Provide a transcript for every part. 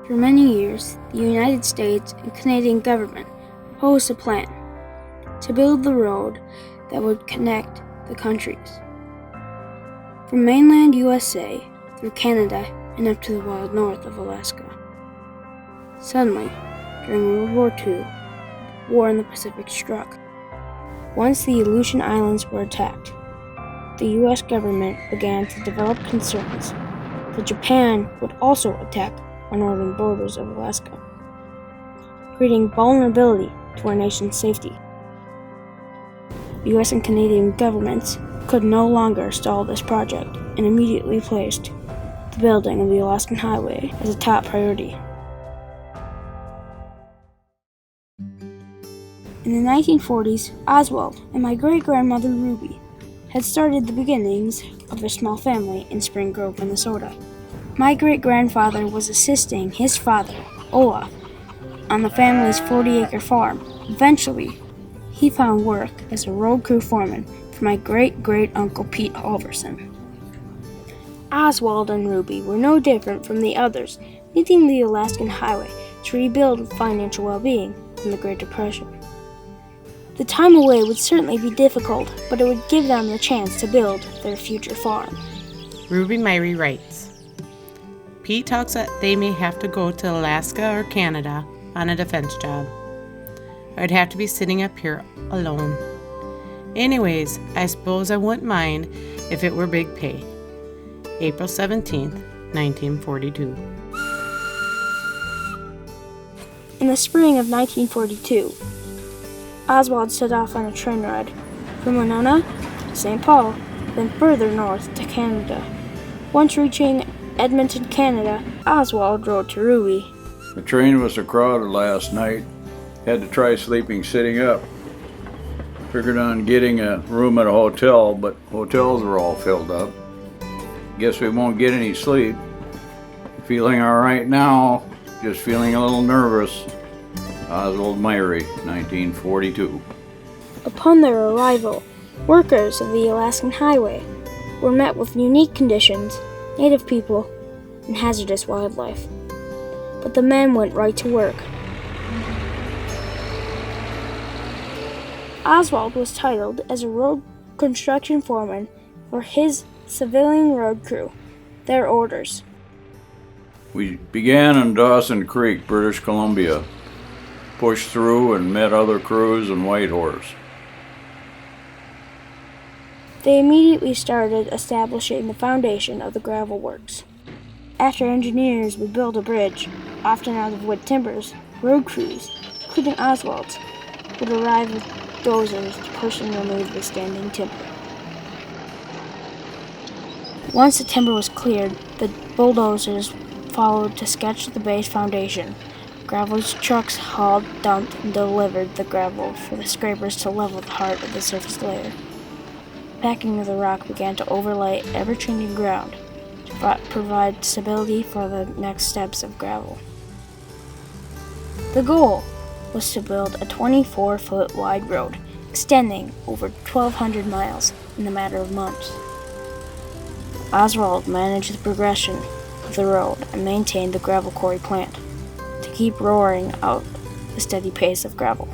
For many years, the United States and Canadian government proposed a plan to build the road that would connect the countries. From mainland USA through Canada and up to the wild north of Alaska. Suddenly, during World War II, war in the Pacific struck. Once the Aleutian Islands were attacked, the U.S. government began to develop concerns that Japan would also attack our northern borders of Alaska, creating vulnerability to our nation's safety. The U.S. and Canadian governments could no longer stall this project and immediately placed the building of the Alaskan Highway as a top priority. In the 1940s, Oswald and my great-grandmother Ruby had started the beginnings of a small family in Spring Grove, Minnesota. My great-grandfather was assisting his father, Olaf, on the family's 40-acre farm. Eventually, he found work as a road crew foreman for my great-great-uncle Pete Halverson. Oswald and Ruby were no different from the others, needing the Alaskan Highway to rebuild financial well-being from the Great Depression. The time away would certainly be difficult, but it would give them the chance to build their future farm. Ruby Myhre writes, Pete talks that they may have to go to Alaska or Canada on a defense job. I'd have to be sitting up here alone. Anyways, I suppose I wouldn't mind if it were big pay. April 17th, 1942. In the spring of 1942, Oswald set off on a train ride from Winona to St. Paul, then further north to Canada. Once reaching Edmonton, Canada, Oswald wrote to Ruby. The train was so crowded last night, had to try sleeping sitting up. Figured on getting a room at a hotel, but hotels are all filled up. Guess we won't get any sleep. Feeling all right now, just feeling a little nervous. Oswald Myhre, 1942. Upon their arrival, workers of the Alaskan Highway were met with unique conditions, native people, and hazardous wildlife. But the men went right to work. Oswald was titled as a road construction foreman for his civilian road crew. Their orders. We began in Dawson Creek, British Columbia. Pushed through and met other crews in Whitehorse. They immediately started establishing the foundation of the gravel works. After engineers would build a bridge, often out of wood timbers, road crews, including Oswald's, would arrive with dozers to push and remove the standing timber. Once the timber was cleared, the bulldozers followed to sketch the base foundation. Gravel trucks hauled, dumped, and delivered the gravel for the scrapers to level the heart of the surface layer. Packing of the rock began to overlay ever-changing ground to provide stability for the next steps of gravel. The goal was to build a 24-foot wide road extending over 1,200 miles in a matter of months. Oswald managed the progression of the road and maintained the gravel quarry plant to keep roaring out the steady pace of gravel.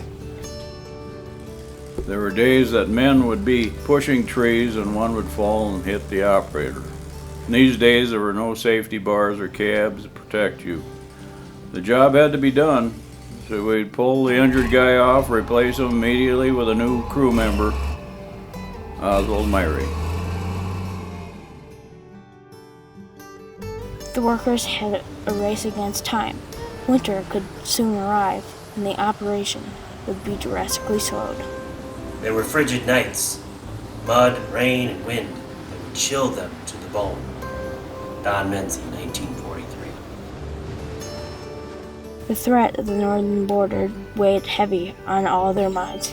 There were days that men would be pushing trees and one would fall and hit the operator. In these days there were no safety bars or cabs to protect you. The job had to be done, so we'd pull the injured guy off, replace him immediately with a new crew member, Oswald Myhre. The workers had a race against time. Winter could soon arrive, and the operation would be drastically slowed. There were frigid nights, mud, rain, and wind that would chill them to the bone. Don Menzie, 1943. The threat of the northern border weighed heavy on all their minds.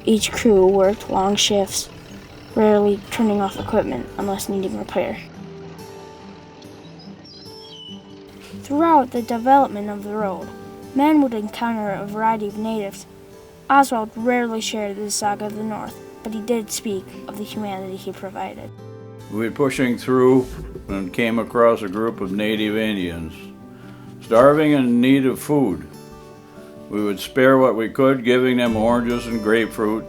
Each crew worked long shifts, rarely turning off equipment unless needing repair. Throughout the development of the road, men would encounter a variety of natives. Oswald rarely shared the Saga of the North, but he did speak of the humanity he provided. We were pushing through and came across a group of native Indians. starving and in need of food. We would spare what we could, giving them oranges and grapefruit.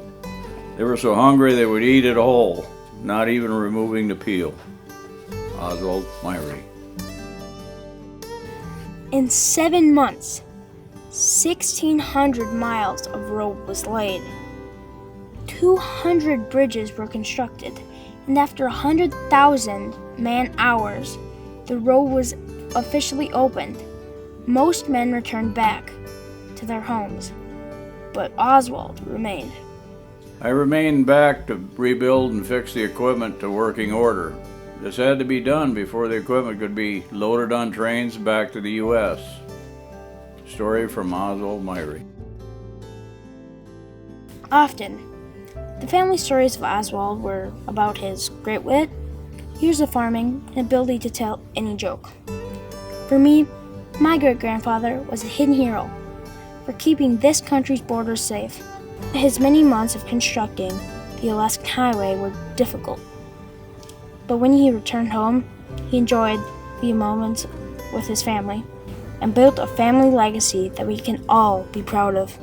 They were so hungry they would eat it whole, not even removing the peel. Oswald Myhre. In 7 months, 1,600 miles of road was laid. 200 bridges were constructed, and after 100,000 man-hours, the road was officially opened. Most men returned back to their homes, but Oswald remained. I remained back to rebuild and fix the equipment to working order. This had to be done before the equipment could be loaded on trains back to the U.S. Story from Oswald Myhre. Often, the family stories of Oswald were about his great wit, years of farming, and ability to tell any joke. For me, my great-grandfather was a hidden hero for keeping this country's borders safe. His many months of constructing the Alaskan Highway were difficult, but when he returned home, he enjoyed the moments with his family and built a family legacy that we can all be proud of.